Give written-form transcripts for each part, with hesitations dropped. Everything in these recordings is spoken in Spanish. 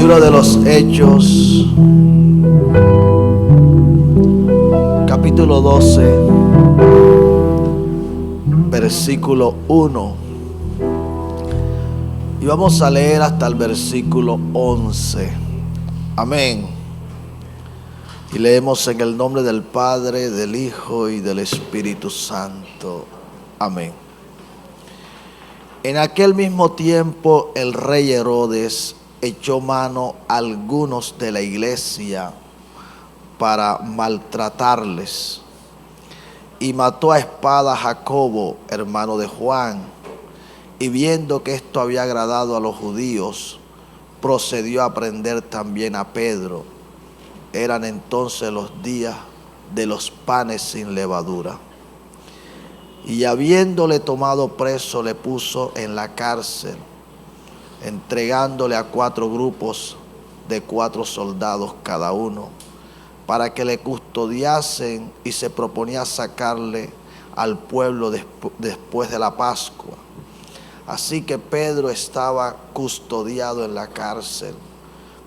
Libro de los Hechos, capítulo 12, versículo 1. Y vamos a leer hasta el versículo 11. Amén. Y leemos en el nombre del Padre, del Hijo y del Espíritu Santo. Amén. En aquel mismo tiempo el rey Herodes echó mano a algunos de la iglesia para maltratarles y mató a espada a Jacobo, hermano de Juan, y viendo que esto había agradado a los judíos, procedió a prender también a Pedro. Eran entonces los días de los panes sin levadura. Y habiéndole tomado preso, le puso en la cárcel, entregándole a 4 grupos de 4 soldados cada uno, para que le custodiasen, y se proponía sacarle al pueblo después de la Pascua. Así que Pedro estaba custodiado en la cárcel,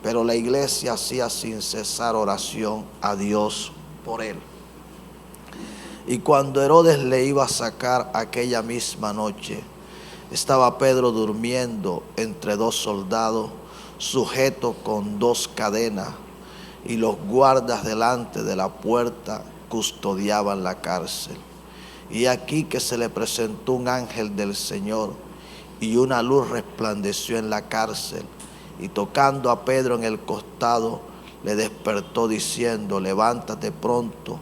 pero la iglesia hacía sin cesar oración a Dios por él. Y cuando Herodes le iba a sacar aquella misma noche, estaba Pedro durmiendo entre 2 soldados, sujeto con 2 cadenas, y los guardas delante de la puerta custodiaban la cárcel. Y aquí que se le presentó un ángel del Señor, y una luz resplandeció en la cárcel, y tocando a Pedro en el costado, le despertó diciendo: levántate pronto.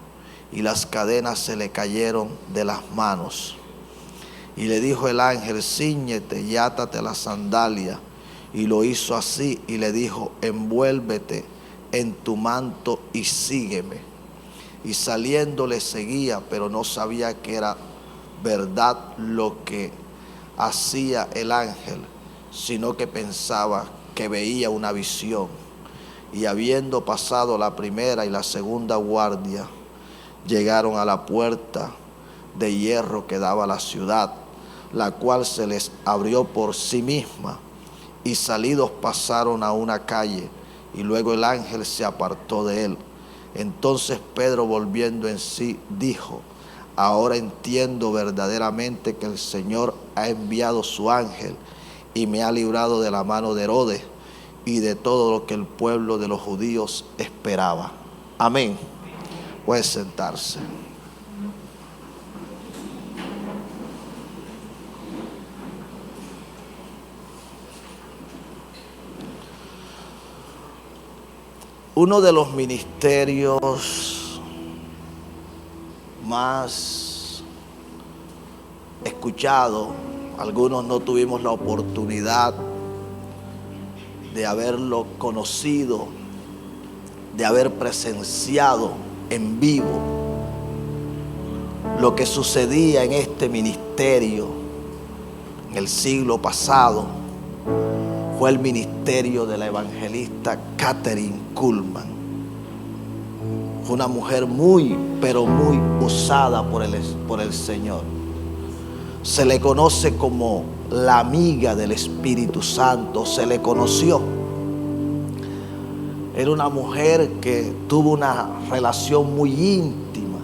Y las cadenas se le cayeron de las manos. Y le dijo el ángel: cíñete y átate la sandalia. Y lo hizo así, y le dijo: envuélvete en tu manto y sígueme. Y saliendo le seguía, pero no sabía que era verdad lo que hacía el ángel, sino que pensaba que veía una visión. Y habiendo pasado la primera y la segunda guardia, llegaron a la puerta de hierro que daba a la ciudad, la cual se les abrió por sí misma, y salidos pasaron a una calle, y luego el ángel se apartó de él. Entonces Pedro, volviendo en sí, dijo: ahora entiendo verdaderamente que el Señor ha enviado su ángel y me ha librado de la mano de Herodes y de todo lo que el pueblo de los judíos esperaba. Amén. Puede sentarse. Uno de los ministerios más escuchados, algunos no tuvimos la oportunidad de haberlo conocido, de haber presenciado en vivo lo que sucedía en este ministerio en el siglo pasado, fue el ministerio de la evangelista Kathryn Kuhlman. Fue una mujer muy, pero muy usada por el Señor. Se le conoce como la amiga del Espíritu Santo, se le conoció. Era una mujer que tuvo una relación muy íntima.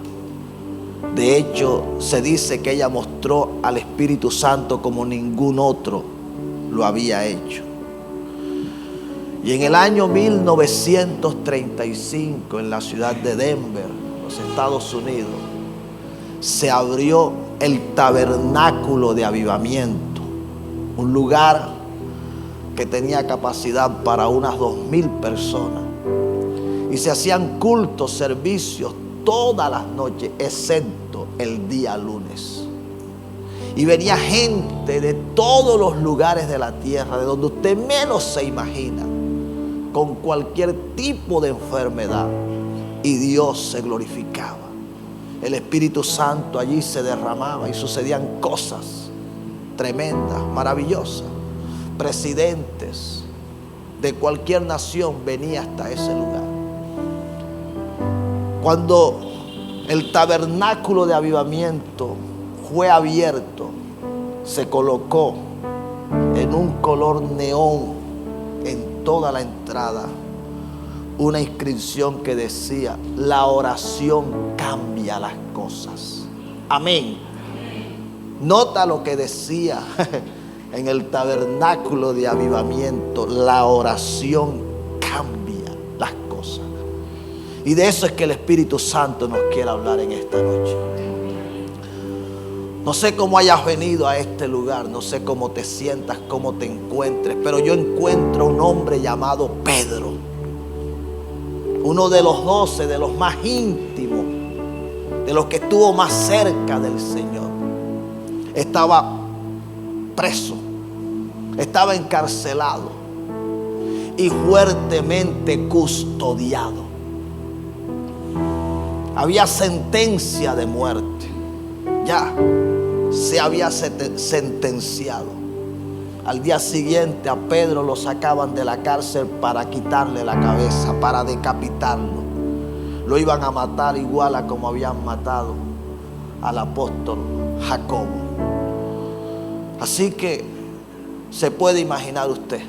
De hecho, se dice que ella mostró al Espíritu Santo como ningún otro lo había hecho. Y en el año 1935, en la ciudad de Denver, los Estados Unidos, se abrió el Tabernáculo de Avivamiento, un lugar que tenía capacidad para unas 2,000 personas. Y se hacían cultos, servicios todas las noches, excepto el día lunes. Y venía gente de todos los lugares de la tierra, de donde usted menos se imagina, con cualquier tipo de enfermedad. Y Dios se glorificaba. El Espíritu Santo allí se derramaba y sucedían cosas tremendas, maravillosas. Presidentes de cualquier nación venían hasta ese lugar. Cuando el tabernáculo de avivamiento fue abierto, se colocó en un color neón en toda la entrada una inscripción que decía: la oración cambia las cosas. Amén. Nota lo que decía en el tabernáculo de avivamiento: la oración cambia las cosas. Y de eso es que el Espíritu Santo nos quiere hablar en esta noche. No sé cómo hayas venido a este lugar, no sé cómo te sientas, cómo te encuentres, pero yo encuentro un hombre llamado Pedro, uno de los 12, de los más íntimos, de los que estuvo más cerca del Señor. Estaba preso, estaba encarcelado y fuertemente custodiado. Había sentencia de muerte, ya se había sentenciado. Al día siguiente a Pedro lo sacaban de la cárcel para quitarle la cabeza, para decapitarlo. Lo iban a matar igual a como habían matado al apóstol Jacobo. Así que se puede imaginar usted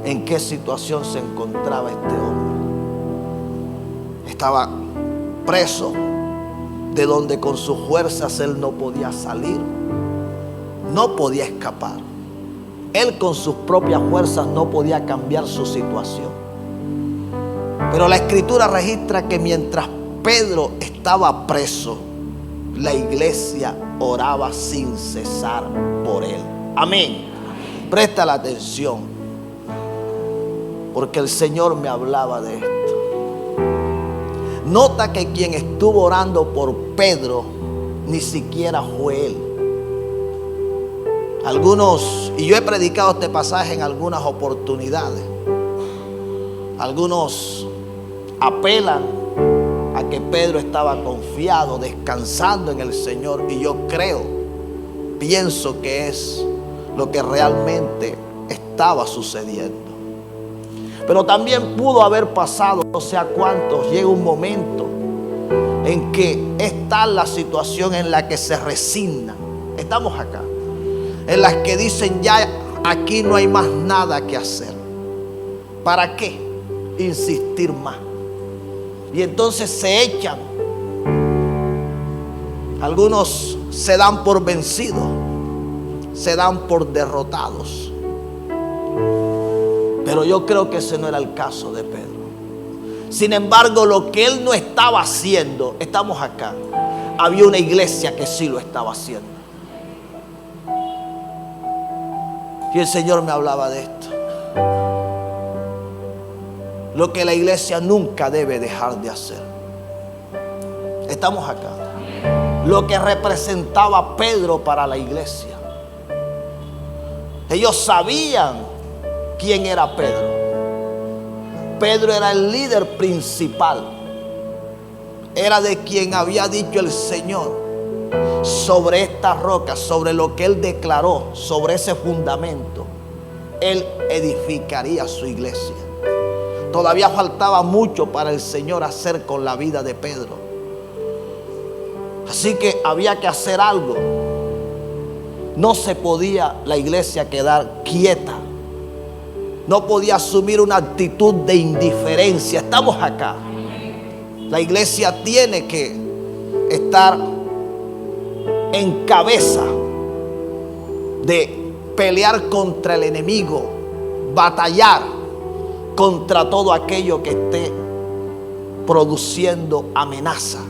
en qué situación se encontraba este hombre. Estaba preso, de donde con sus fuerzas él no podía salir, no podía escapar. Él con sus propias fuerzas no podía cambiar su situación. Pero la Escritura registra que mientras Pedro estaba preso, la iglesia oraba sin cesar por él. Amén. Presta la atención, porque el Señor me hablaba de esto. Nota que quien estuvo orando por Pedro ni siquiera fue él. Algunos, y yo he predicado este pasaje en algunas oportunidades, algunos apelan a que Pedro estaba confiado, descansando en el Señor, y yo pienso que es lo que realmente estaba sucediendo. Pero también pudo haber pasado, no sé a cuántos, llega un momento en que es tal la situación en la que se resignan. Estamos acá, en las que dicen: ya aquí no hay más nada que hacer. ¿Para qué insistir más? Y entonces se echan. Algunos se dan por vencidos, se dan por derrotados. Pero yo creo que ese no era el caso de Pedro. Sin embargo, lo que él no estaba haciendo, estamos acá, había una iglesia que sí lo estaba haciendo. Y el Señor me hablaba de esto. Lo que la iglesia nunca debe dejar de hacer. Estamos acá. Lo que representaba Pedro para la iglesia. Ellos sabían quién era Pedro. Pedro era el líder principal. Era de quien había dicho el Señor: sobre esta roca, sobre lo que él declaró, sobre ese fundamento, él edificaría su iglesia. Todavía faltaba mucho para el Señor hacer con la vida de Pedro. Así que había que hacer algo. No se podía la iglesia quedar quieta. No podía asumir una actitud de indiferencia. Estamos acá. La iglesia tiene que estar en cabeza de pelear contra el enemigo, batallar contra todo aquello que esté produciendo amenaza,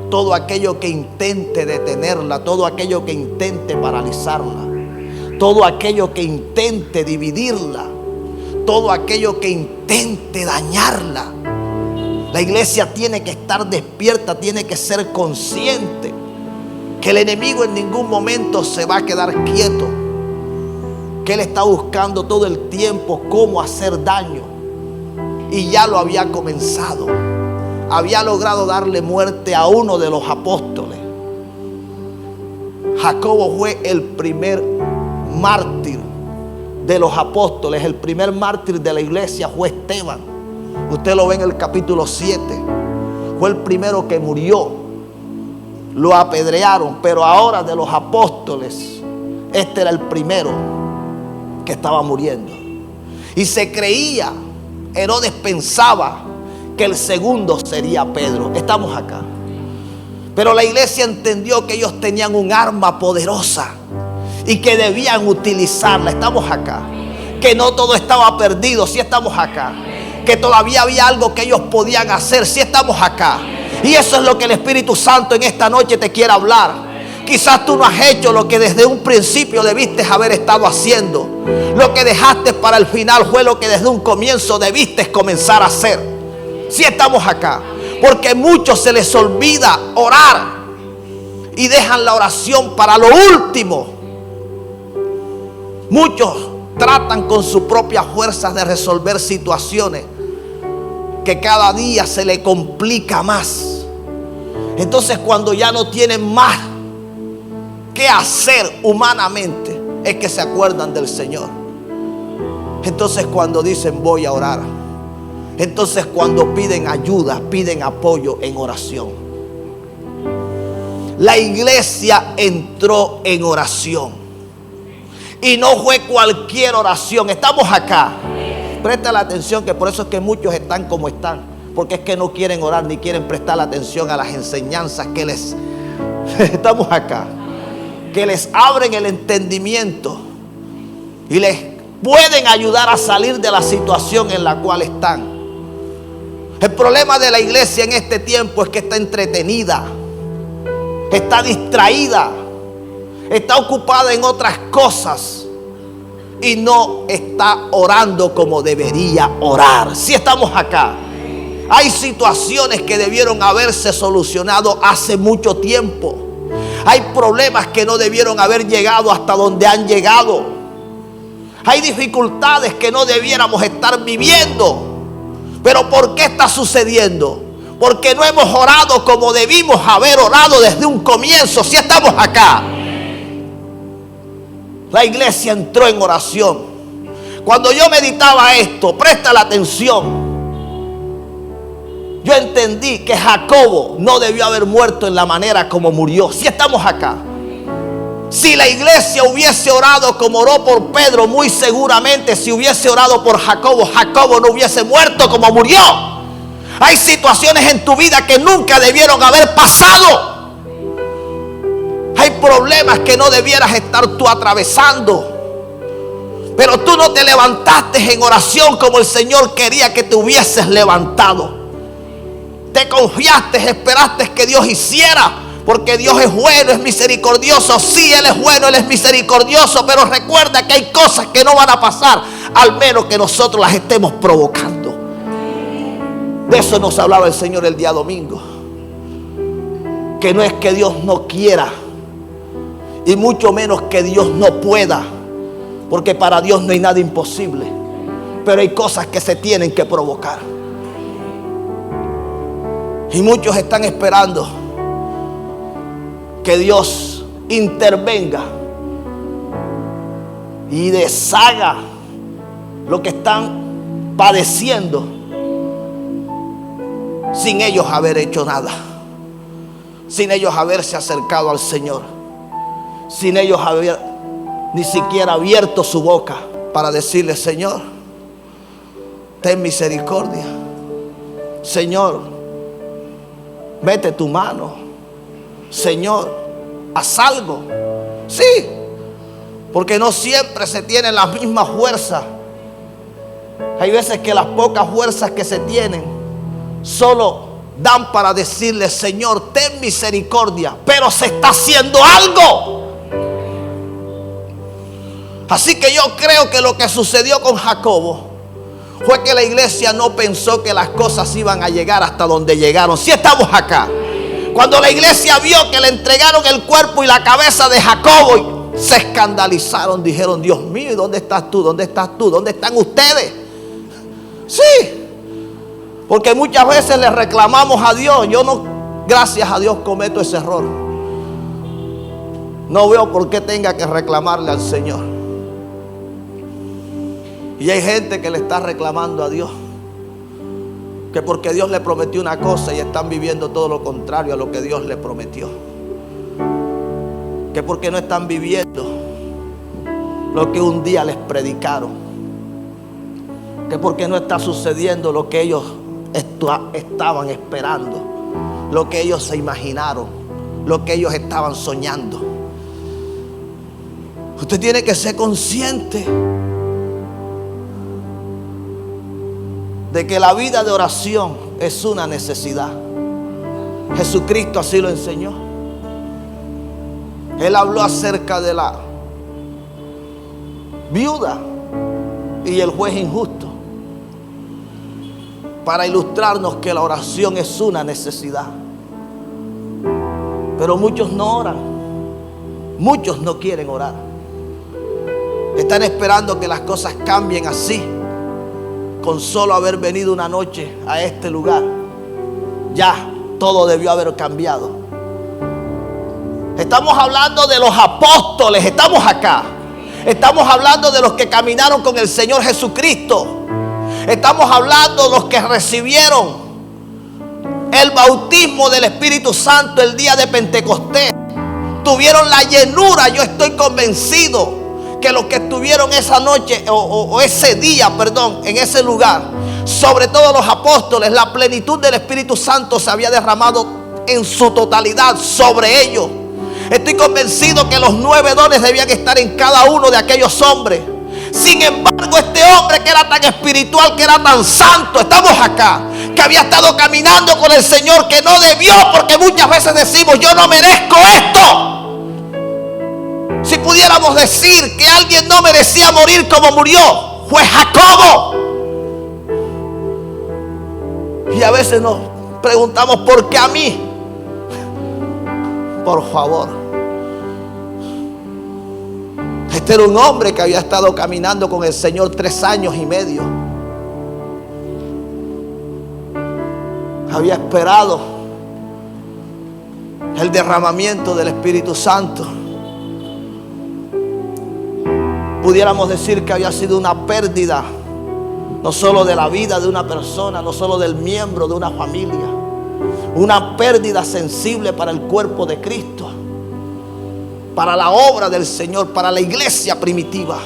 todo aquello que intente detenerla, todo aquello que intente paralizarla, todo aquello que intente dividirla, todo aquello que intente dañarla. La iglesia tiene que estar despierta, tiene que ser consciente que el enemigo en ningún momento se va a quedar quieto, que él está buscando todo el tiempo cómo hacer daño, y ya lo había comenzado. Había logrado darle muerte a uno de los apóstoles. Jacobo fue el primer mártir de los apóstoles. El primer mártir de la iglesia fue Esteban. Usted lo ve en el capítulo 7. Fue el primero que murió. Lo apedrearon, pero ahora de los apóstoles, este era el primero que estaba muriendo. Y se creía, Herodes pensaba que el segundo sería Pedro. Estamos acá. Pero la iglesia entendió que ellos tenían un arma poderosa y que debían utilizarla. Estamos acá. Que no todo estaba perdido. Sí estamos acá. Que todavía había algo que ellos podían hacer. Sí estamos acá. Y eso es lo que el Espíritu Santo en esta noche te quiere hablar. Quizás tú no has hecho lo que desde un principio debiste haber estado haciendo. Lo que dejaste para el final fue lo que desde un comienzo debiste comenzar a hacer. Sí estamos acá. Porque a muchos se les olvida orar y dejan la oración para lo último. Muchos tratan con sus propias fuerzas de resolver situaciones que cada día se le complica más. Entonces, cuando ya no tienen más que hacer humanamente, es que se acuerdan del Señor. Entonces, cuando dicen voy a orar, entonces cuando piden ayuda, piden apoyo en oración. La iglesia entró en oración. Y no fue cualquier oración. Estamos acá. Presta la atención, que por eso es que muchos están como están. Porque es que no quieren orar ni quieren prestar la atención a las enseñanzas que les... Estamos acá. Que les abren el entendimiento y les pueden ayudar a salir de la situación en la cual están. El problema de la iglesia en este tiempo es que está entretenida, está distraída, está ocupada en otras cosas y no está orando como debería orar. Si estamos acá, hay situaciones que debieron haberse solucionado hace mucho tiempo. Hay problemas que no debieron haber llegado hasta donde han llegado. Hay dificultades que no debiéramos estar viviendo. Pero ¿por qué está sucediendo? Porque no hemos orado como debimos haber orado desde un comienzo. Si estamos acá. La iglesia entró en oración. Cuando yo meditaba esto, presta la atención. Yo entendí que Jacobo no debió haber muerto en la manera como murió. Si estamos acá. Si la iglesia hubiese orado como oró por Pedro, muy seguramente si hubiese orado por Jacobo, Jacobo no hubiese muerto como murió. Hay situaciones en tu vida que nunca debieron haber pasado. Hay problemas que no debieras estar tú atravesando. Pero tú no te levantaste en oración como el Señor quería que te hubieses levantado. Te confiaste, esperaste que Dios hiciera. Porque Dios es bueno, es misericordioso. Sí, Él es bueno, Él es misericordioso. Pero recuerda que hay cosas que no van a pasar, al menos que nosotros las estemos provocando. De eso nos hablaba el Señor el día domingo. Que no es que Dios no quiera, y mucho menos que Dios no pueda. Porque para Dios no hay nada imposible. Pero hay cosas que se tienen que provocar. Y muchos están esperando que Dios intervenga y deshaga lo que están padeciendo sin ellos haber hecho nada, sin ellos haberse acercado al Señor, sin ellos haber ni siquiera abierto su boca para decirle: Señor, ten misericordia. Señor, mete tu mano. Señor, haz algo. Sí, porque no siempre se tiene la misma fuerza. Hay veces que las pocas fuerzas que se tienen solo dan para decirle: Señor, ten misericordia. Pero se está haciendo algo. Así que yo creo que lo que sucedió con Jacobo fue que la iglesia no pensó que las cosas iban a llegar hasta donde llegaron. Si estamos acá. Cuando la iglesia vio que le entregaron el cuerpo y la cabeza de Jacobo, se escandalizaron, dijeron: Dios mío, ¿dónde estás tú? ¿Dónde estás tú? ¿Dónde están ustedes? Sí, porque muchas veces le reclamamos a Dios. Yo no, gracias a Dios, cometo ese error. No veo por qué tenga que reclamarle al Señor. Y hay gente que le está reclamando a Dios, que porque Dios le prometió una cosa y están viviendo todo lo contrario a lo que Dios le prometió. Que porque no están viviendo lo que un día les predicaron. que porque no está sucediendo lo que ellos estaban esperando, lo que ellos se imaginaron, lo que ellos estaban soñando. Usted tiene que ser consciente de que la vida de oración es una necesidad. Jesucristo así lo enseñó. Él habló acerca de la viuda y el juez injusto, para ilustrarnos que la oración es una necesidad. Pero muchos no oran, muchos no quieren orar. Están esperando que las cosas cambien así, con solo haber venido una noche a este lugar. Ya todo debió haber cambiado. Estamos hablando de los apóstoles, estamos acá. Estamos hablando de los que caminaron con el Señor Jesucristo. Estamos hablando de los que recibieron el bautismo del Espíritu Santo el día de Pentecostés. Tuvieron la llenura. Yo estoy convencido que los que estuvieron esa noche o ese día, en ese lugar, sobre todo los apóstoles, la plenitud del Espíritu Santo se había derramado en su totalidad sobre ellos. Estoy convencido que los 9 dones debían estar en cada uno de aquellos hombres. Sin embargo, este hombre que era tan espiritual, que era tan santo, estamos acá, que había estado caminando con el Señor, que no debió, porque muchas veces decimos: yo no merezco esto. Si pudiéramos decir que alguien no merecía morir como murió, fue Jacobo. Y a veces nos preguntamos: ¿por qué a mí? Por favor, este era un hombre que había estado caminando con el Señor 3 años y medio. Había esperado el derramamiento del Espíritu Santo. Pudiéramos decir que había sido una pérdida, no solo de la vida de una persona, no solo del miembro de una familia, una pérdida sensible para el cuerpo de Cristo, para la obra del Señor, para la iglesia primitiva.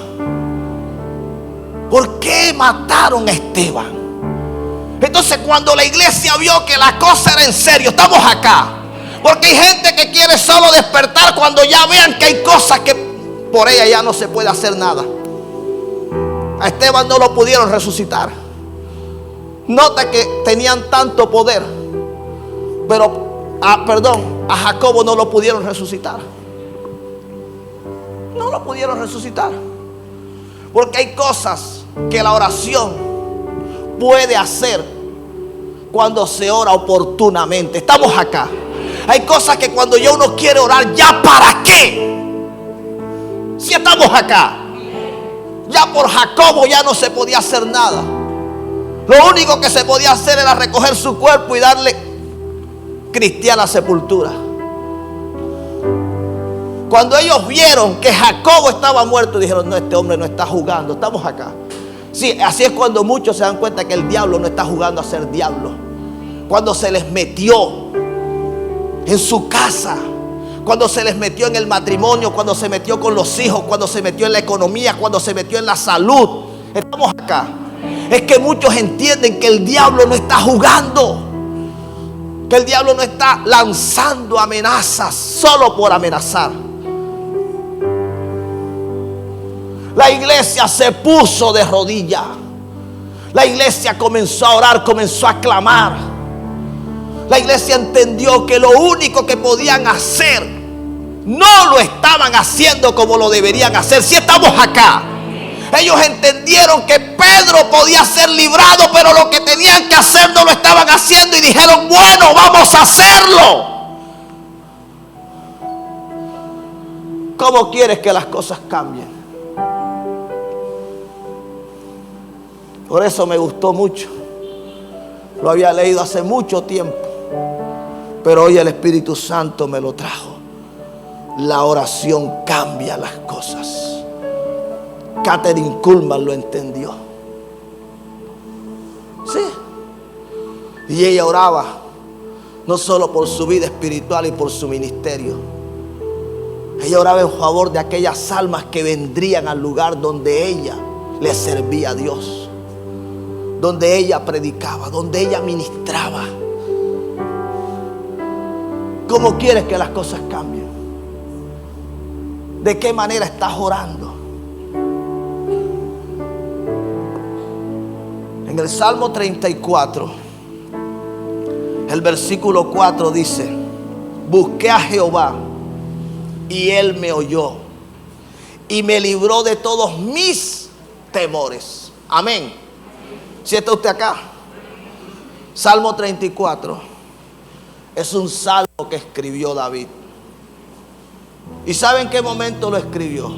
¿Por qué mataron a Esteban? Entonces, cuando la iglesia vio que la cosa era en serio, estamos acá, porque hay gente que quiere solo despertar cuando ya vean que hay cosas que por ella ya no se puede hacer nada. A Esteban no lo pudieron resucitar. Nota que tenían tanto poder, pero a Jacobo no lo pudieron resucitar. No lo pudieron resucitar, porque hay cosas que la oración puede hacer cuando se ora oportunamente. Estamos acá. Hay cosas que cuando ya uno quiere orar, ¿ya para qué? Si estamos acá. Ya por Jacobo ya no se podía hacer nada. Lo único que se podía hacer era recoger su cuerpo y darle cristiana sepultura. Cuando ellos vieron que Jacobo estaba muerto, dijeron: no, este hombre no está jugando, estamos acá. Sí, así es cuando muchos se dan cuenta que el diablo no está jugando a ser diablo. Cuando se les metió en su casa, cuando se les metió en el matrimonio, cuando se metió con los hijos, cuando se metió en la economía, cuando se metió en la salud. Estamos acá. Es que muchos entienden que el diablo no está jugando, que el diablo no está lanzando amenazas solo por amenazar. La iglesia se puso de rodillas. La iglesia comenzó a orar, comenzó a clamar. La iglesia entendió que lo único que podían hacer no lo estaban haciendo como lo deberían hacer. Si estamos acá. Ellos entendieron que Pedro podía ser librado, pero lo que tenían que hacer no lo estaban haciendo, y dijeron: bueno, vamos a hacerlo. ¿Cómo quieres que las cosas cambien? Por eso me gustó mucho. Lo había leído hace mucho tiempo, pero hoy el Espíritu Santo me lo trajo. La oración cambia las cosas. Catherine Kuhlman lo entendió. Sí. Y ella oraba no solo por su vida espiritual y por su ministerio. Ella oraba en favor de aquellas almas que vendrían al lugar donde ella le servía a Dios. donde ella predicaba, donde ella ministraba. ¿Cómo quieres que las cosas cambien? ¿De qué manera estás orando? En el Salmo 34, el versículo 4 dice: busqué a Jehová y Él me oyó y me libró de todos mis temores. Amén. ¿Sí está usted acá? Salmo 34 es un salmo que escribió David. ¿Y sabe en qué momento lo escribió?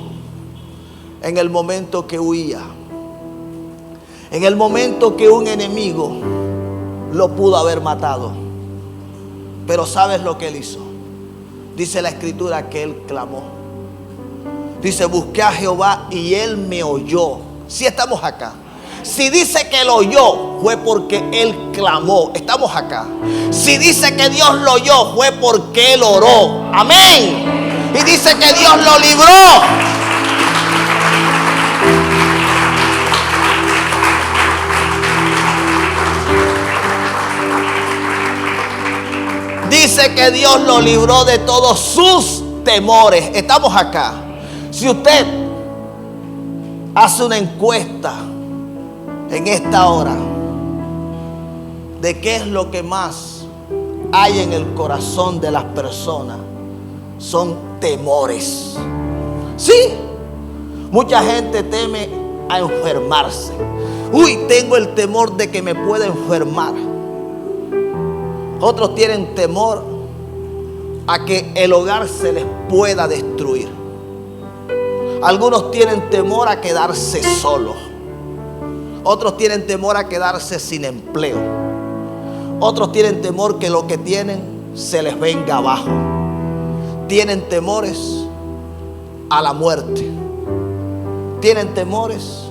En el momento que huía. En el momento que un enemigo lo pudo haber matado. Pero ¿sabes lo que él hizo? Dice la escritura que él clamó. Dice: busqué a Jehová y Él me oyó. Si estamos acá. Si dice que lo oyó, fue porque él clamó. Estamos acá. Si dice que Dios lo oyó, fue porque él oró. Amén. Y dice que Dios lo libró. Dice que Dios lo libró de todos sus temores. Estamos acá. Si usted hace una encuesta en esta hora de qué es lo que más hay en el corazón de las personas, son temores. Sí, mucha gente teme a enfermarse. Uy, tengo el temor de que me pueda enfermar. Otros tienen temor a que el hogar se les pueda destruir. Algunos tienen temor a quedarse solos. Otros tienen temor a quedarse sin empleo. Otros tienen temor que lo que tienen se les venga abajo. Tienen temores a la muerte. Tienen temores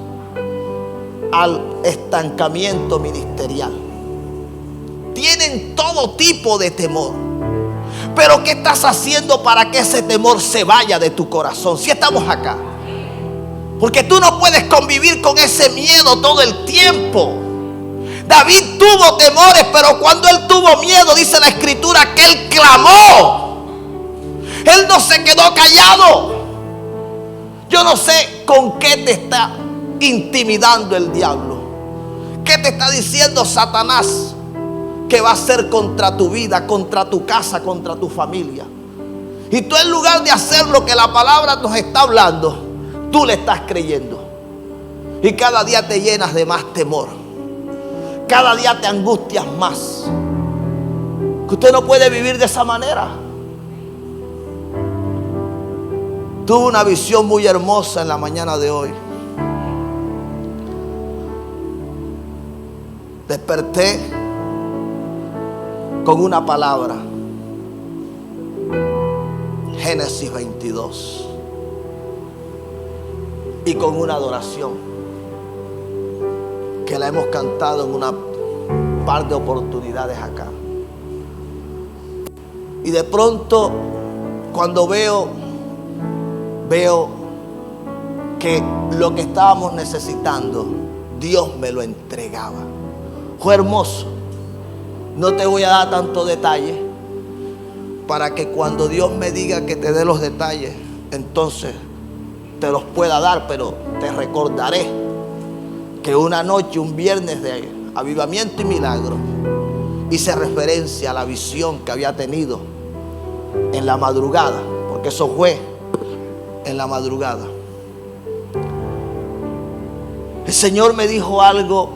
al estancamiento ministerial. Tienen todo tipo de temor. Pero ¿qué estás haciendo para que ese temor se vaya de tu corazón? Si estamos acá. Porque tú no puedes convivir con ese miedo todo el tiempo. David tuvo temores, pero cuando él tuvo miedo, dice la escritura que él clamó. Él no se quedó callado. Yo no sé con qué te está intimidando el diablo. ¿Qué te está diciendo Satanás que va a hacer contra tu vida, contra tu casa, contra tu familia? Y tú, en lugar de hacer lo que la palabra nos está hablando, tú le estás creyendo. Y cada día te llenas de más temor. Cada día te angustias más. Que usted no puede vivir de esa manera. Tuve una visión muy hermosa en la mañana de hoy. Desperté con una palabra. Génesis 22. Y con una adoración que la hemos cantado en una par de oportunidades acá. Y de pronto, cuando veo que lo que estábamos necesitando, Dios me lo entregaba. Fue hermoso. No te voy a dar tanto detalle para que cuando Dios me diga que te dé los detalles, entonces te los pueda dar, pero te recordaré que una noche, un viernes de avivamiento y milagro, hice referencia a la visión que había tenido en la madrugada, porque eso fue en la madrugada. El Señor me dijo algo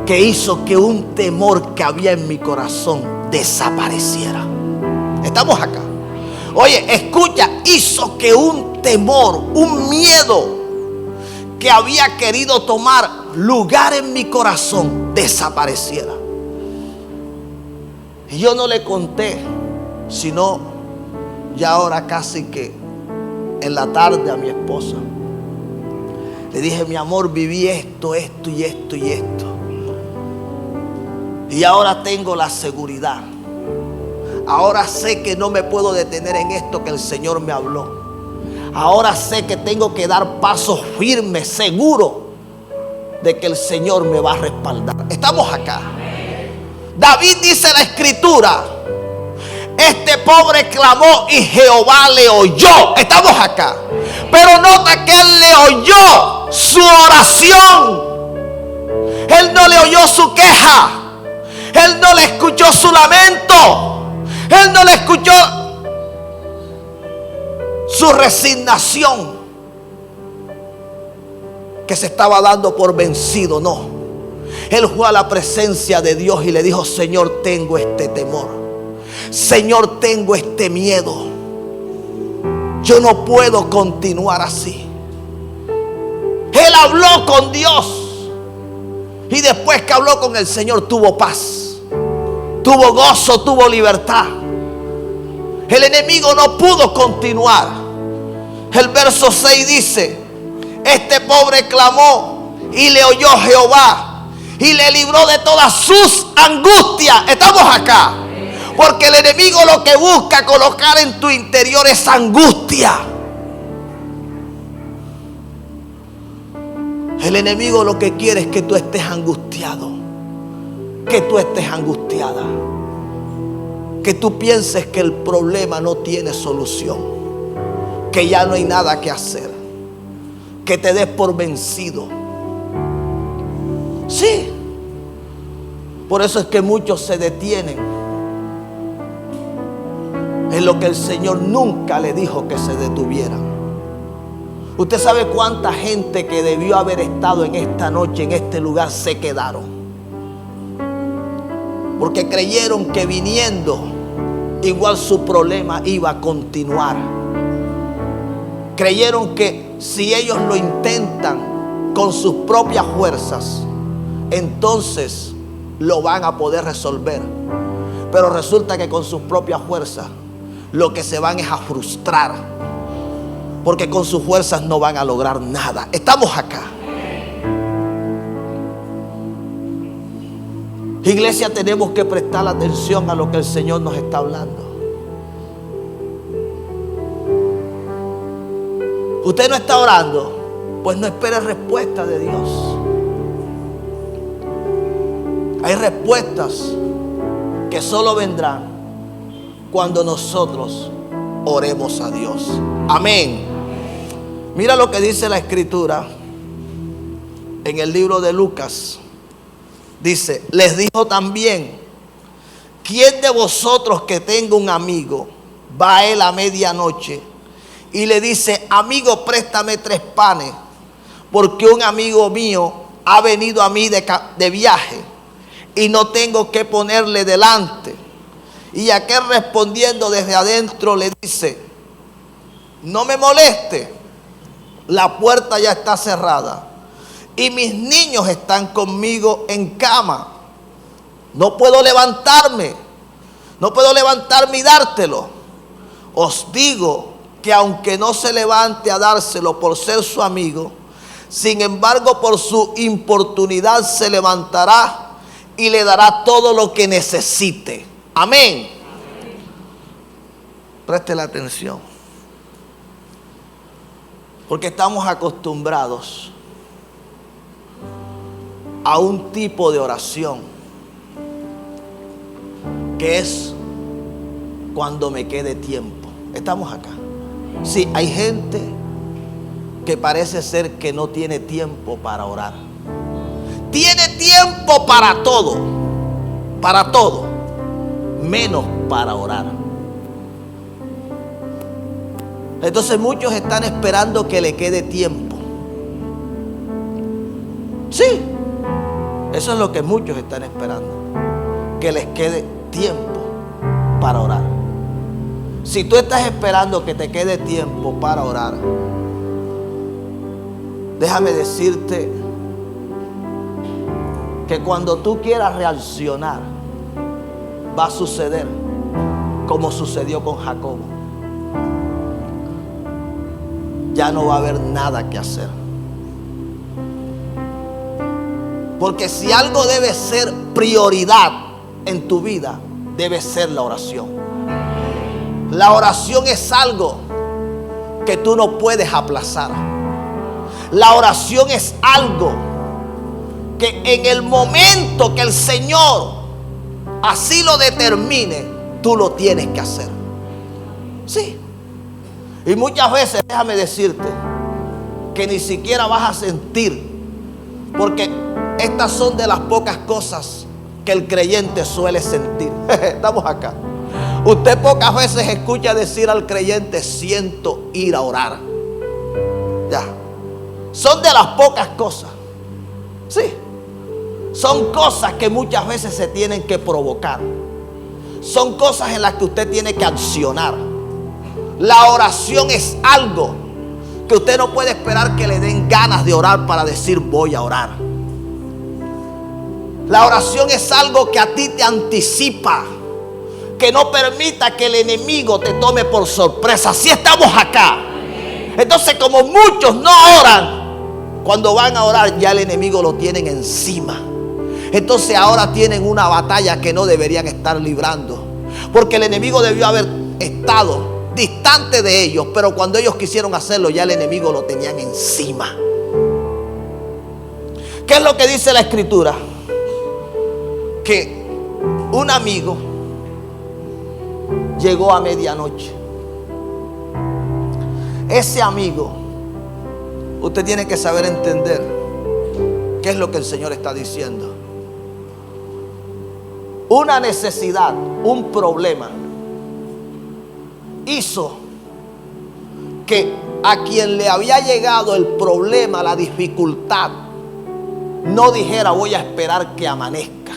que hizo que un temor que había en mi corazón desapareciera. Estamos acá. Oye, escucha, hizo que un temor, un miedo que había querido tomar lugar en mi corazón desapareciera. Y yo no le conté, sino ya ahora casi que en la tarde a mi esposa. Le dije: mi amor, viví esto y esto y esto. Y ahora tengo la seguridad. Ahora sé que no me puedo detener en esto que el Señor me habló. Ahora sé que tengo que dar pasos firmes, seguros, de que el Señor me va a respaldar. Estamos acá. David dice en la escritura: este pobre clamó y Jehová le oyó. Estamos acá. Pero nota que él le oyó su oración. Él no le oyó su queja. Él no le escuchó su lamento. Él no le escuchó su resignación, que se estaba dando por vencido. No. Él fue a la presencia de Dios y le dijo: Señor, tengo este temor. Señor, tengo este miedo. Yo no puedo continuar así. Él habló con Dios. Y después que habló con el Señor, tuvo paz, tuvo gozo, tuvo libertad. El enemigo no pudo continuar. El verso 6 dice: este pobre clamó y le oyó Jehová y le libró de todas sus angustias. Estamos acá. Porque el enemigo lo que busca colocar en tu interior es angustia. El enemigo lo que quiere es que tú estés angustiado, que tú estés angustiada, que tú pienses que el problema no tiene solución, que ya no hay nada que hacer, que te des por vencido. Sí, por eso es que muchos se detienen en lo que el Señor nunca le dijo que se detuvieran. Usted sabe cuánta gente que debió haber estado en esta noche, en este lugar, se quedaron. Porque creyeron que viniendo, igual su problema iba a continuar. Creyeron que si ellos lo intentan con sus propias fuerzas, entonces lo van a poder resolver. Pero resulta que con sus propias fuerzas lo que se van es a frustrar. Porque con sus fuerzas no van a lograr nada. Estamos acá. Iglesia, tenemos que prestar atención a lo que el Señor nos está hablando. Usted no está orando, pues no espere respuesta de Dios. Hay respuestas que solo vendrán cuando nosotros oremos a Dios. Amén. Mira lo que dice la escritura en el libro de Lucas. Dice: les dijo también: ¿quién de vosotros que tenga un amigo va a él a medianoche y le dice: amigo, préstame 3 panes, porque un amigo mío ha venido a mí de viaje y no tengo que ponerle delante? Y aquel respondiendo desde adentro le dice: no me moleste, la puerta ya está cerrada y mis niños están conmigo en cama. No puedo levantarme y dártelo. Os digo que aunque no se levante a dárselo por ser su amigo, sin embargo por su importunidad se levantará y le dará todo lo que necesite. Amén. Preste la atención. Porque estamos acostumbrados a un tipo de oración que es cuando me quede tiempo. Estamos acá. Sí, hay gente que parece ser que no tiene tiempo para orar. Tiene tiempo para todo, menos para orar. Entonces muchos están esperando que le quede tiempo. Sí, eso es lo que muchos están esperando, que les quede tiempo para orar. Si tú estás esperando que te quede tiempo para orar, déjame decirte que cuando tú quieras reaccionar, va a suceder como sucedió con Jacobo. Ya no va a haber nada que hacer. Porque si algo debe ser prioridad en tu vida, debe ser la oración. La oración es algo que tú no puedes aplazar. La oración es algo que en el momento que el Señor así lo determine, tú lo tienes que hacer. Sí. Y muchas veces, déjame decirte, que ni siquiera vas a sentir, porque estas son de las pocas cosas que el creyente suele sentir. Estamos acá. Usted pocas veces escucha decir al creyente: siento ir a orar. Ya. Son de las pocas cosas. Sí. Son cosas que muchas veces se tienen que provocar. Son cosas en las que usted tiene que accionar. La oración es algo que usted no puede esperar que le den ganas de orar para decir voy a orar. La oración es algo que a ti te anticipa, que no permita que el enemigo te tome por sorpresa. Si estamos acá. Entonces, como muchos no oran, cuando van a orar ya el enemigo lo tienen encima. Entonces ahora tienen una batalla que no deberían estar librando, porque el enemigo debió haber estado distante de ellos, pero cuando ellos quisieron hacerlo ya el enemigo lo tenían encima. ¿Qué es lo que dice la escritura? Que un amigo llegó a medianoche. Ese amigo, usted tiene que saber entender qué es lo que el Señor está diciendo. Una necesidad, un problema, hizo que a quien le había llegado el problema, la dificultad, no dijera voy a esperar que amanezca,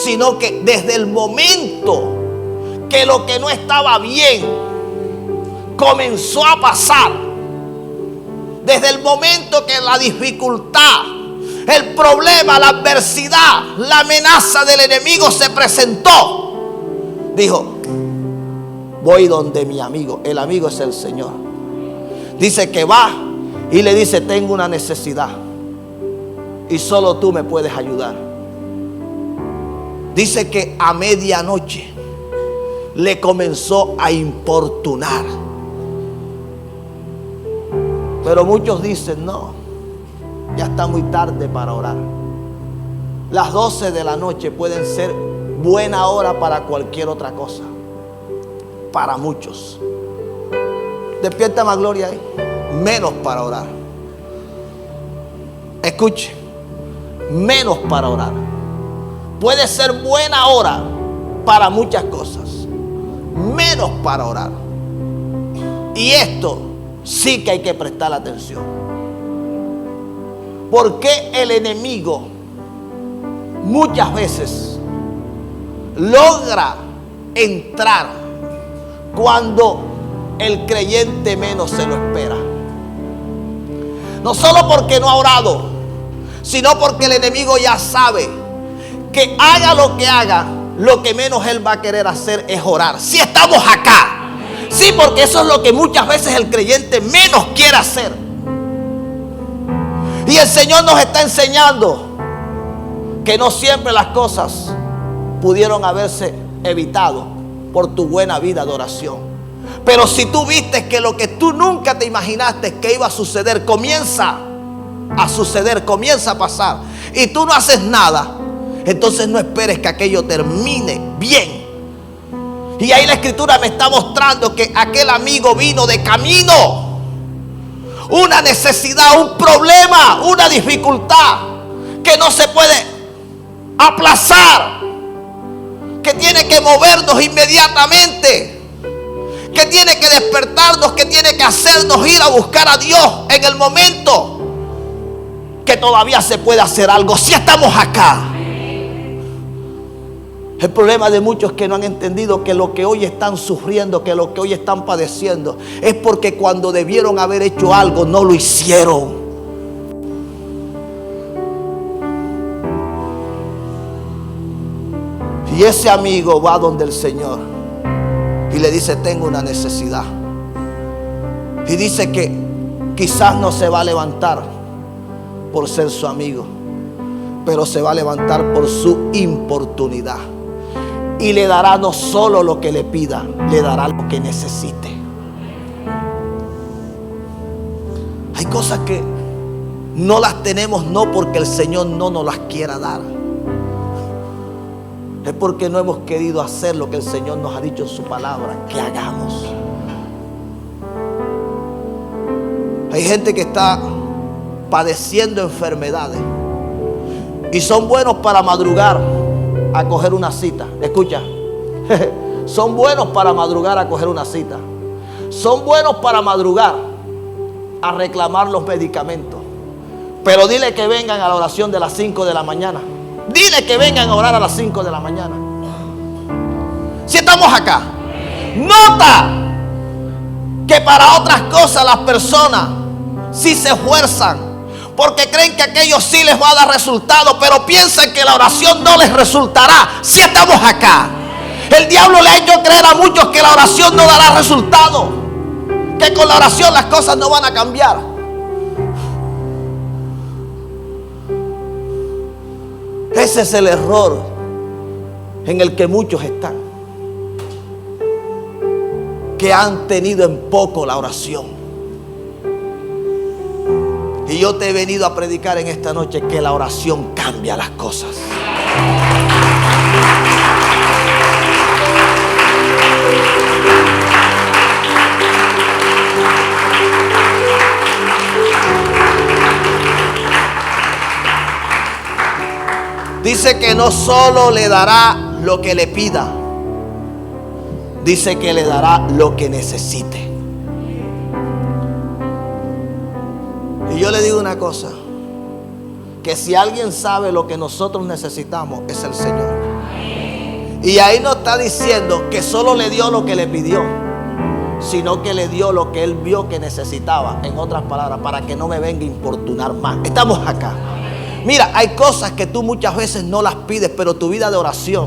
sino que desde el momento que lo que no estaba bien comenzó a pasar, desde el momento que la dificultad, el problema, la adversidad, la amenaza del enemigo se presentó, dijo: voy donde mi amigo. El amigo es el Señor. Dice que va y le dice: tengo una necesidad y solo tú me puedes ayudar. Dice que a medianoche le comenzó a importunar. Pero muchos dicen: no, ya está muy tarde para orar. Las 12 de la noche pueden ser buena hora para cualquier otra cosa. Para muchos. Despierta más gloria ahí. Menos para orar. Escuche. Menos para orar. Puede ser buena hora para muchas cosas. Menos para orar. Y esto sí que hay que prestar atención. Porque el enemigo muchas veces logra entrar cuando el creyente menos se lo espera. No solo porque no ha orado, sino porque el enemigo ya sabe que haga lo que haga, lo que menos él va a querer hacer es orar. Si estamos acá. Sí, porque eso es lo que muchas veces el creyente menos quiere hacer. Y el Señor nos está enseñando que no siempre las cosas pudieron haberse evitado por tu buena vida de oración. Pero si tú viste que lo que tú nunca te imaginaste que iba a suceder comienza a suceder, comienza a pasar, y tú no haces nada, entonces no esperes que aquello termine bien. Y ahí la escritura me está mostrando que aquel amigo vino de camino. Una necesidad, un problema, una dificultad que no se puede aplazar, que tiene que movernos inmediatamente, que tiene que despertarnos, que tiene que hacernos ir a buscar a Dios en el momento que todavía se puede hacer algo. Si estamos acá. El problema de muchos es que no han entendido que lo que hoy están sufriendo, que lo que hoy están padeciendo, es porque cuando debieron haber hecho algo no lo hicieron. Y ese amigo va donde el Señor y le dice: tengo una necesidad. Y dice que quizás no se va a levantar por ser su amigo, pero se va a levantar por su importunidad. Y le dará no solo lo que le pida, le dará lo que necesite. Hay cosas que no las tenemos no porque el Señor no nos las quiera dar. Es porque no hemos querido hacer lo que el Señor nos ha dicho en su palabra que hagamos. Hay gente que está padeciendo enfermedades y son buenos para madrugar a coger una cita. Escucha, son buenos para madrugar a coger una cita. Son buenos para madrugar a reclamar los medicamentos. Pero dile que vengan a la oración de las 5 de la mañana. Dile que vengan a orar a las 5 de la mañana. Si estamos acá, nota que para otras cosas las personas sí se esfuerzan, porque creen que aquello sí les va a dar resultado, pero piensan que la oración no les resultará. Si estamos acá, el diablo le ha hecho creer a muchos que la oración no dará resultado, que con la oración las cosas no van a cambiar. Ese es el error en el que muchos están, que han tenido en poco la oración. Y yo te he venido a predicar en esta noche que la oración cambia las cosas. Dice que no solo le dará lo que le pida, dice que le dará lo que necesite. Y yo le digo una cosa, que si alguien sabe lo que nosotros necesitamos es el Señor. Y ahí no está diciendo que solo le dio lo que le pidió, sino que le dio lo que él vio que necesitaba. En otras palabras, para que no me venga a importunar más. Estamos acá. Mira, hay cosas que tú muchas veces no las pides, pero tu vida de oración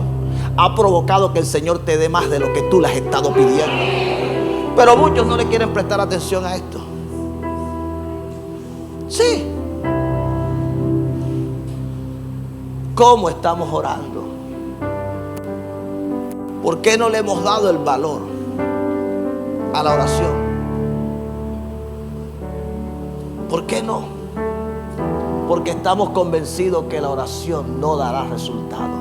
ha provocado que el Señor te dé más de lo que tú le has estado pidiendo. Pero muchos no le quieren prestar atención a esto. Sí. ¿Cómo estamos orando? ¿Por qué no le hemos dado el valor a la oración? ¿Por qué no? Porque estamos convencidos que la oración no dará resultado.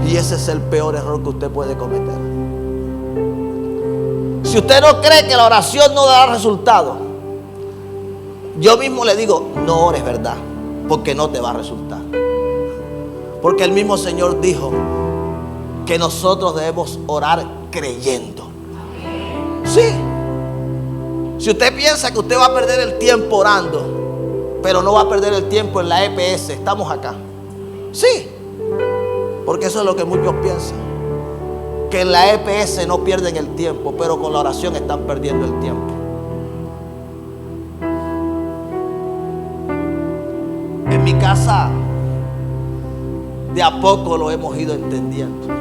Y ese es el peor error que usted puede cometer. Si usted no cree que la oración no dará resultado, yo mismo le digo, no ores, ¿verdad? Porque no te va a resultar. Porque el mismo Señor dijo que nosotros debemos orar creyendo. Sí. Si usted piensa que usted va a perder el tiempo orando, pero no va a perder el tiempo en la EPS, estamos acá. Sí. Porque eso es lo que muchos piensan, que en la EPS no pierden el tiempo, pero con la oración están perdiendo el tiempo. En mi casa, de a poco lo hemos ido entendiendo.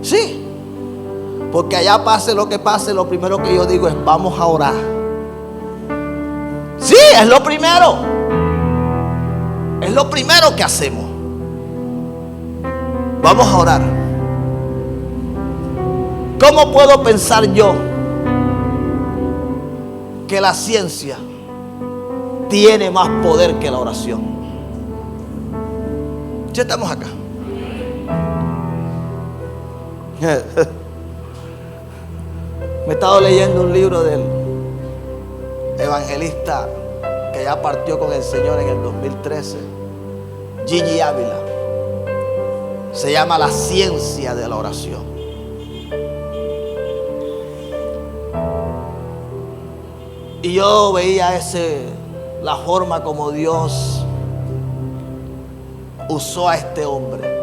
Sí. Porque allá pase lo que pase, lo primero que yo digo es vamos a orar. Sí, es lo primero. Es lo primero que hacemos. Vamos a orar. ¿Cómo puedo pensar yo que la ciencia tiene más poder que la oración? Ya estamos acá. Me he estado leyendo un libro del evangelista que ya partió con el Señor en el 2013, Gigi Ávila. Se llama La ciencia de la oración. Y yo veía la forma como Dios usó a este hombre.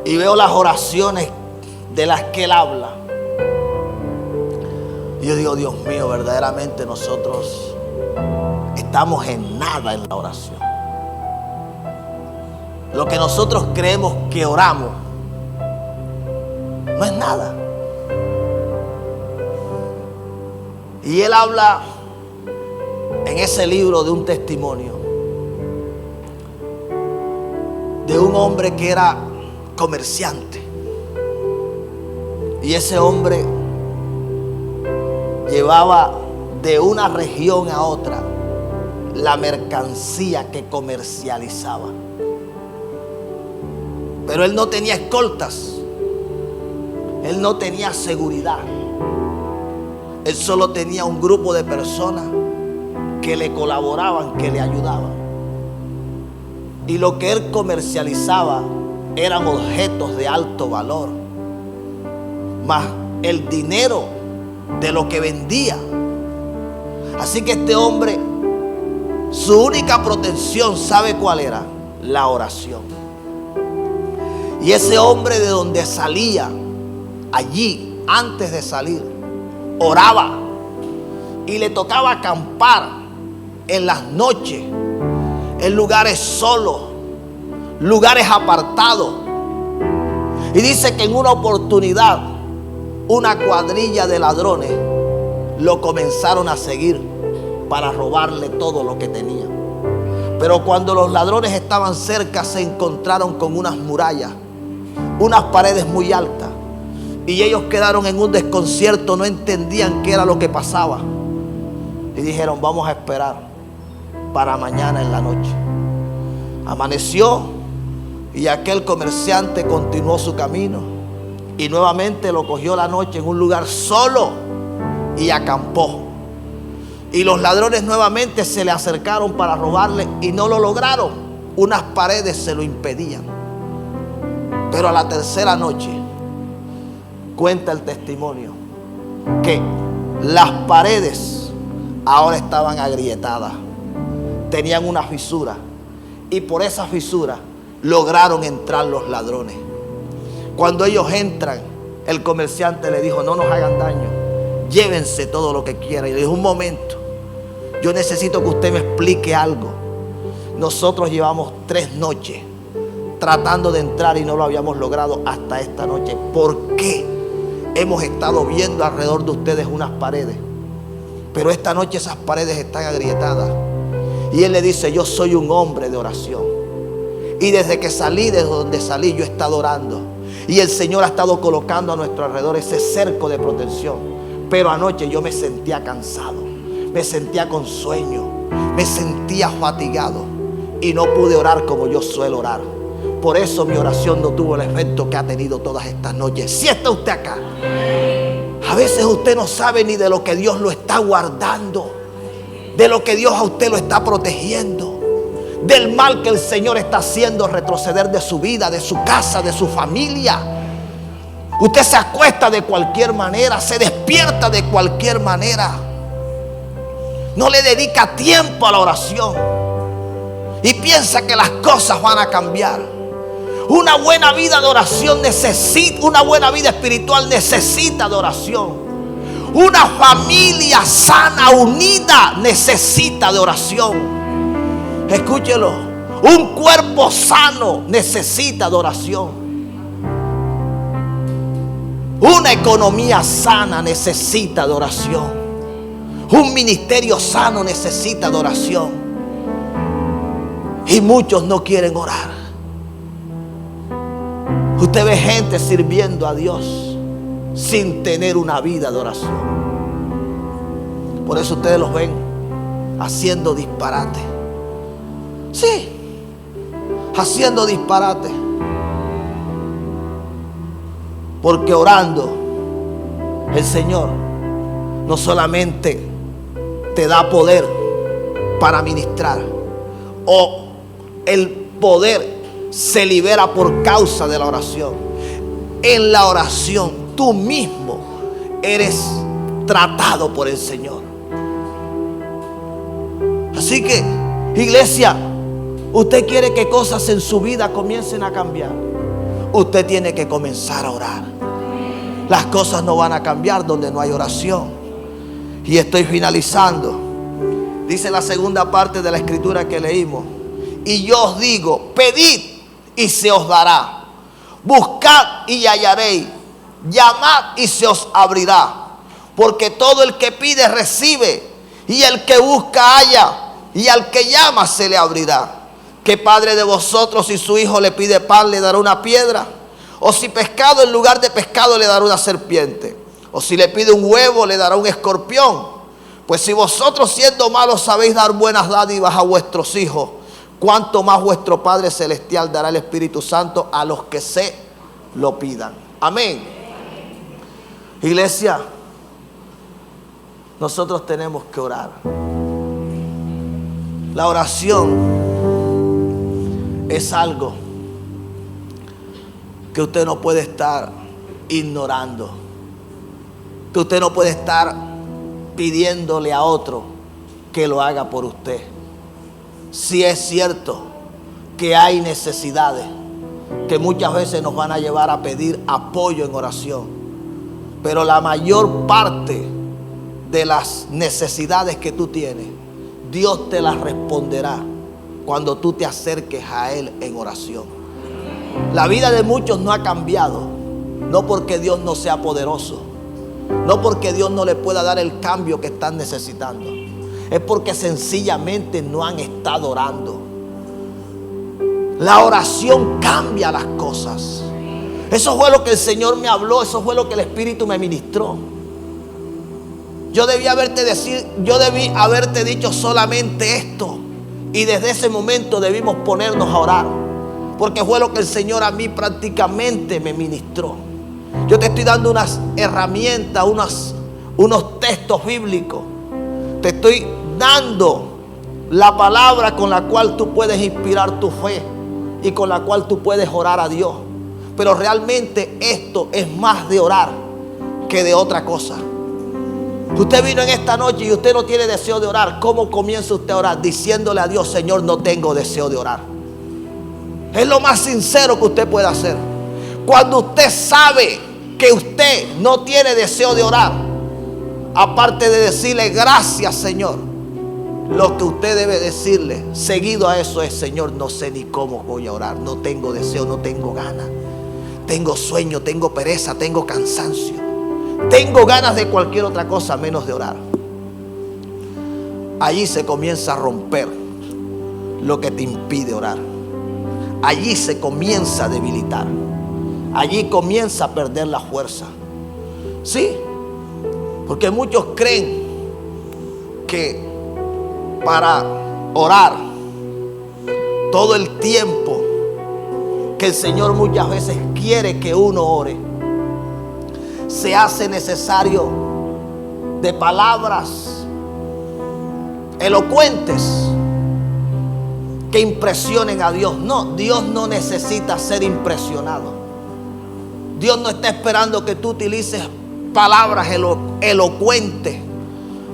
Y veo las oraciones de las que él habla. Y yo digo, Dios mío, verdaderamente nosotros estamos en nada en la oración. Lo que nosotros creemos que oramos no es nada. Y él habla en ese libro de un testimonio de un hombre que era comerciante. Y ese hombre llevaba de una región a otra la mercancía que comercializaba. Pero él no tenía escoltas, él no tenía seguridad, él solo tenía un grupo de personas que le colaboraban, que le ayudaban. Y lo que él comercializaba eran objetos de alto valor, más el dinero de lo que vendía. Así que este hombre, su única protección, ¿sabe cuál era? La oración. Y ese hombre, de donde salía, allí, antes de salir, oraba. Y le tocaba acampar en las noches, en lugares solos, lugares apartados. Y dice que en una oportunidad, una cuadrilla de ladrones lo comenzaron a seguir para robarle todo lo que tenía. Pero cuando los ladrones estaban cerca, se encontraron con unas murallas, unas paredes muy altas, y ellos quedaron en un desconcierto, no entendían qué era lo que pasaba, y dijeron: vamos a esperar para mañana en la noche. Amaneció y aquel comerciante continuó su camino, y nuevamente lo cogió la noche en un lugar solo y acampó. Y los ladrones nuevamente se le acercaron para robarle y no lo lograron. Unas paredes se lo impedían. Pero a la tercera noche, cuenta el testimonio, que las paredes ahora estaban agrietadas, tenían una fisura, y por esa fisura lograron entrar los ladrones. Cuando ellos entran, el comerciante le dijo: no nos hagan daño, llévense todo lo que quieran. Y le dijo: un momento, yo necesito que usted me explique algo. Nosotros llevamos 3 noches tratando de entrar y no lo habíamos logrado hasta esta noche. ¿Por qué hemos estado viendo alrededor de ustedes unas paredes, pero esta noche esas paredes están agrietadas? Y él le dice: yo soy un hombre de oración, y desde que salí de donde salí yo he estado orando, y el Señor ha estado colocando a nuestro alrededor ese cerco de protección. Pero anoche yo me sentía cansado, me sentía con sueño, me sentía fatigado y no pude orar como yo suelo orar. Por eso mi oración no tuvo el efecto que ha tenido todas estas noches. Si está usted acá, a veces usted no sabe ni de lo que Dios lo está guardando, de lo que Dios a usted lo está protegiendo, del mal que el Señor está haciendo retroceder de su vida, de su casa, de su familia. Usted se acuesta de cualquier manera, se despierta de cualquier manera, no le dedica tiempo a la oración y piensa que las cosas van a cambiar. Una buena vida de oración necesita, una buena vida espiritual necesita de oración. Una familia sana, unida, necesita de oración. Escúchelo, un cuerpo sano necesita de oración. Una economía sana necesita de oración. Un ministerio sano necesita de oración. Y muchos no quieren orar. Usted ve gente sirviendo a Dios sin tener una vida de oración. Por eso ustedes los ven haciendo disparate. Sí, haciendo disparate. Porque orando, el Señor no solamente te da poder para ministrar, o el poder se libera por causa de la oración. En la oración tú mismo eres tratado por el Señor. Así que, iglesia, usted quiere que cosas en su vida comiencen a cambiar, usted tiene que comenzar a orar. Las cosas no van a cambiar donde no hay oración. Y estoy finalizando. Dice la segunda parte de la escritura que leímos: y yo os digo, pedid y se os dará, buscad y hallaréis, llamad y se os abrirá. Porque todo el que pide recibe, y el que busca halla, y al que llama se le abrirá. ¿Qué padre de vosotros, si su hijo le pide pan, le dará una piedra? O si pescado, en lugar de pescado le dará una serpiente. O si le pide un huevo, le dará un escorpión. Pues si vosotros siendo malos sabéis dar buenas dádivas a vuestros hijos, cuánto más vuestro Padre Celestial dará el Espíritu Santo a los que se lo pidan. Amén. Iglesia, nosotros tenemos que orar. La oración es algo que usted no puede estar ignorando, que usted no puede estar pidiéndole a otro que lo haga por usted. Si es cierto que hay necesidades que muchas veces nos van a llevar a pedir apoyo en oración, pero la mayor parte de las necesidades que tú tienes, Dios te las responderá cuando tú te acerques a Él en oración. La vida de muchos no ha cambiado, no porque Dios no sea poderoso, no porque Dios no le pueda dar el cambio que están necesitando, es porque sencillamente no han estado orando. La oración cambia las cosas. Eso fue lo que el Señor me habló, eso fue lo que el Espíritu me ministró. Yo debí haberte dicho solamente esto, y desde ese momento debimos ponernos a orar, porque fue lo que el Señor a mí prácticamente me ministró. Yo te estoy dando unas herramientas, unos textos bíblicos. Te estoy dando la palabra con la cual tú puedes inspirar tu fe y con la cual tú puedes orar a Dios. Pero realmente esto es más de orar que de otra cosa. Usted vino en esta noche y usted no tiene deseo de orar. ¿Cómo comienza usted a orar? Diciéndole a Dios: Señor, no tengo deseo de orar. Es lo más sincero que usted puede hacer. Cuando usted sabe que usted no tiene deseo de orar, aparte de decirle gracias, Señor, lo que usted debe decirle seguido a eso es: Señor, no sé ni cómo voy a orar, no tengo deseo, no tengo ganas, tengo sueño, tengo pereza, tengo cansancio, tengo ganas de cualquier otra cosa menos de orar. Allí se comienza a romper lo que te impide orar. Allí se comienza a debilitar. Allí comienza a perder la fuerza. Sí, porque muchos creen que para orar todo el tiempo que el Señor muchas veces quiere que uno ore, se hace necesario de palabras elocuentes que impresionen a Dios. No, Dios no necesita ser impresionado. Dios no está esperando que tú utilices palabras elocuentes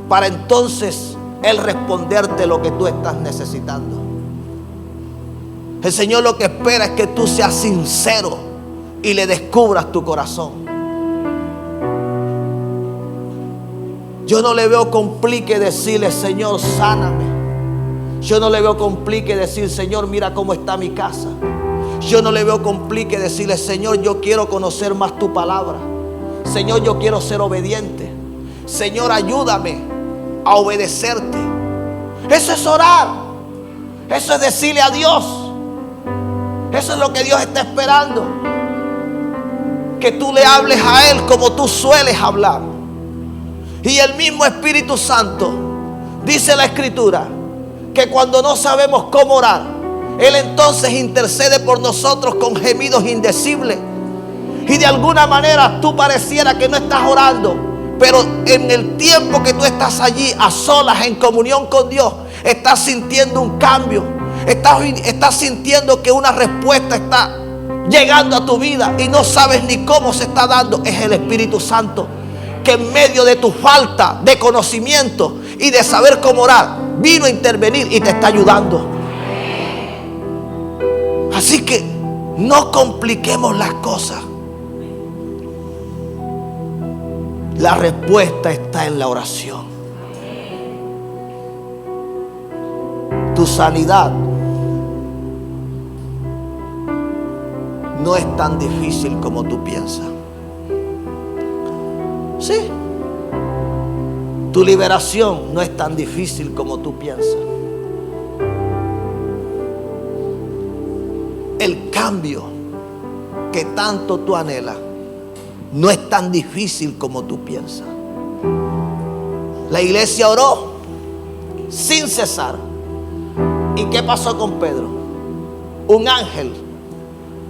para entonces Él responderte lo que tú estás necesitando. El Señor lo que espera es que tú seas sincero y le descubras tu corazón. Yo no le veo complique decirle: Señor, sáname. Yo no le veo complique decir: Señor, mira cómo está mi casa. Yo no le veo complique decirle: Señor, yo quiero conocer más tu palabra. Señor, yo quiero ser obediente. Señor, ayúdame a obedecerte. Eso es orar. Eso es decirle a Dios. Eso es lo que Dios está esperando. Que tú le hables a Él como tú sueles hablar. Y el mismo Espíritu Santo, dice la Escritura, que cuando no sabemos cómo orar, Él entonces intercede por nosotros con gemidos indecibles. Y de alguna manera tú pareciera que no estás orando, pero en el tiempo que tú estás allí a solas en comunión con Dios, estás sintiendo un cambio. Estás sintiendo que una respuesta está llegando a tu vida y no sabes ni cómo se está dando. Es el Espíritu Santo que en medio de tu falta de conocimiento y de saber cómo orar, vino a intervenir y te está ayudando. Así que no compliquemos las cosas. La respuesta está en la oración. Tu sanidad no es tan difícil como tú piensas. Sí. Tu liberación no es tan difícil como tú piensas. El cambio que tanto tú anhelas no es tan difícil como tú piensas. La iglesia oró sin cesar. ¿Y qué pasó con Pedro? Un ángel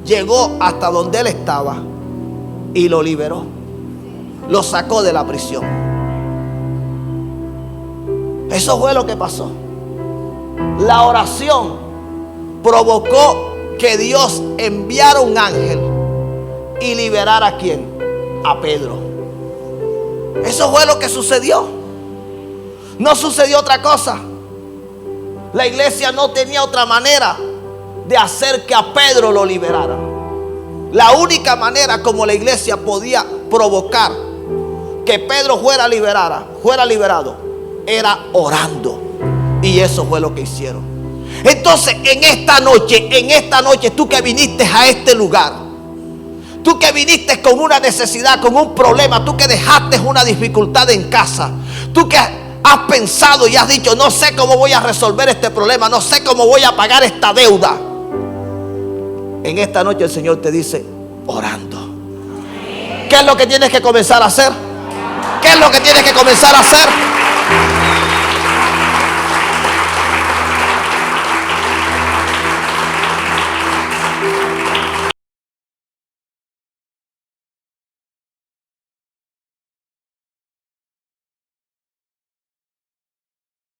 llegó hasta donde él estaba y lo liberó. Lo sacó de la prisión. Eso fue lo que pasó. La oración provocó que Dios enviara un ángel y liberara ¿a quién? A Pedro. Eso fue lo que sucedió. No sucedió otra cosa. La iglesia no tenía otra manera de hacer que a Pedro lo liberara. La única manera como la iglesia podía provocar que Pedro fuera liberado, era orando. Y eso fue lo que hicieron. Entonces en esta noche, tú que viniste a este lugar, tú que viniste con una necesidad, con un problema, tú que dejaste una dificultad en casa, tú que has pensado y has dicho: no sé cómo voy a resolver este problema, no sé cómo voy a pagar esta deuda. En esta noche el Señor te dice: orando. ¿Qué es lo que tienes que comenzar a hacer? ¿Qué es lo que tienes que comenzar a hacer?